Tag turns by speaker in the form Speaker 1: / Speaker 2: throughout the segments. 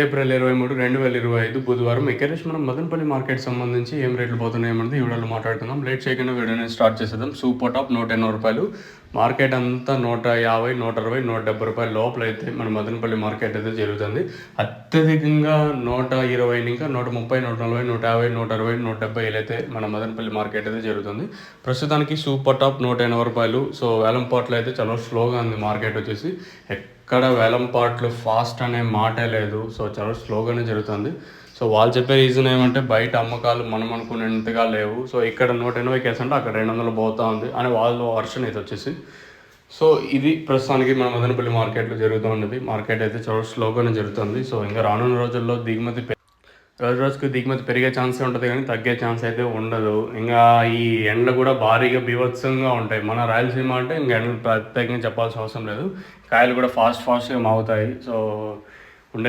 Speaker 1: April 23, 2025 బుధవారం. ఇక్కడేసి మనం Madanapalle market సంబంధించి ఏం రేట్లు పోతున్నాయన్నది ఈ వీడియోలో మాట్లాడుకుందాం. లేట్ చేయకుండా వీడియోని స్టార్ట్ చేసేద్దాం. సూపర్ టాప్ 180 రూపాయలు. మార్కెట్ అంతా 150, 160, 170 రూపాయల లోపల అయితే మన మదనపల్లి మార్కెట్ అయితే జరుగుతుంది. అత్యధికంగా 120 ఇంకా 130, 140, 150, 160, 170 అయితే మన మదనపల్లి మార్కెట్ అయితే జరుగుతుంది. ప్రస్తుతానికి సూపర్ టాప్ 180 రూపాయలు. సో వేలంపాట్లో అయితే చాలా స్లోగా ఉంది మార్కెట్ వచ్చేసి. ఎక్కడ వేలంపాట్లు ఫాస్ట్ అనే మాటే లేదు. సో చాలా స్లోగానే జరుగుతుంది. సో వాళ్ళు చెప్పే రీజన్ ఏమంటే బయట అమ్మకాలు మనం అనుకునేంతగా లేవు. సో ఇక్కడ 180 కేసు అంటే అక్కడ 200 పోతా ఉంది అని వాళ్ళ వర్షన్ అయితే వచ్చేసి. సో ఇది ప్రస్తుతానికి మన మదనపల్లి మార్కెట్లో జరుగుతూ ఉన్నది. మార్కెట్ అయితే చాలా స్లోగానే జరుగుతుంది. సో ఇంకా రానున్న రోజుల్లో రోజు రోజుకి దిగుమతి పెరిగే ఛాన్సే ఉంటుంది కానీ తగ్గే ఛాన్స్ అయితే ఉండదు. ఇంకా ఈ ఎండలు కూడా భారీగా బీభత్సంగా ఉంటాయి. మన రాయలసీమ అంటే ఇంకా ఎండలు ప్రత్యేకంగా చెప్పాల్సిన అవసరం లేదు. కాయలు కూడా ఫాస్ట్గా మాగుతాయి. సో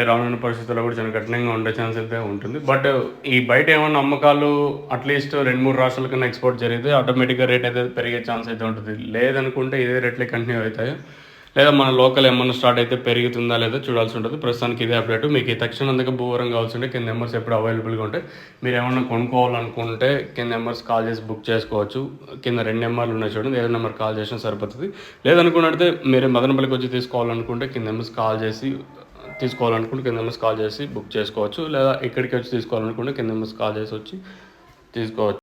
Speaker 1: రానున్న పరిస్థితుల్లో కూడా చాలా కఠినంగా ఉండే ఛాన్స్ అయితే ఉంటుంది. బట్ ఈ బయట ఏమన్నా అమ్మకాలు అట్లీస్ట్ 2-3 రాష్ట్రాల కన్నా ఎక్స్పోర్ట్ జరిగితే ఆటోమేటిక్గా రేట్ అయితే పెరిగే ఛాన్స్ అయితే ఉంటుంది. లేదనుకుంటే ఇదే రేట్లే కంటిన్యూ అవుతాయి. లేదా మన లోకల్ ఏమన్నా స్టార్ట్ అయితే పెరుగుతుందా లేదా చూడాల్సి ఉంటుంది. ప్రస్తుతానికి ఇదే అప్డేట్. మీకు ఈ తక్షణందుకు భూవరం కావాల్సి ఉంటే కింద నెంబర్స్ ఎప్పుడు అవైలబుల్గా ఉంటాయి. మీరు ఏమన్నా కొనుక్కోవాలనుకుంటే కింద నెంబర్స్ కాల్ చేసి బుక్ చేసుకోవచ్చు. కింద 2 నెంబర్లు ఉన్నాయి చూడండి, ఏదో నెంబర్ కాల్ చేసినా సరిపోతుంది. లేదనుకున్నట్టే మీరు మదనపల్లికి వచ్చి తీసుకోవాలనుకుంటే కింద నెంబర్స్ కాల్ చేసి బుక్ చేసుకోవచ్చు. లేదా ఇక్కడికి వచ్చి తీసుకోవాలనుకుంటే కింద నెంబర్స్ కాల్ చేసి వచ్చి తీసుకోవచ్చు.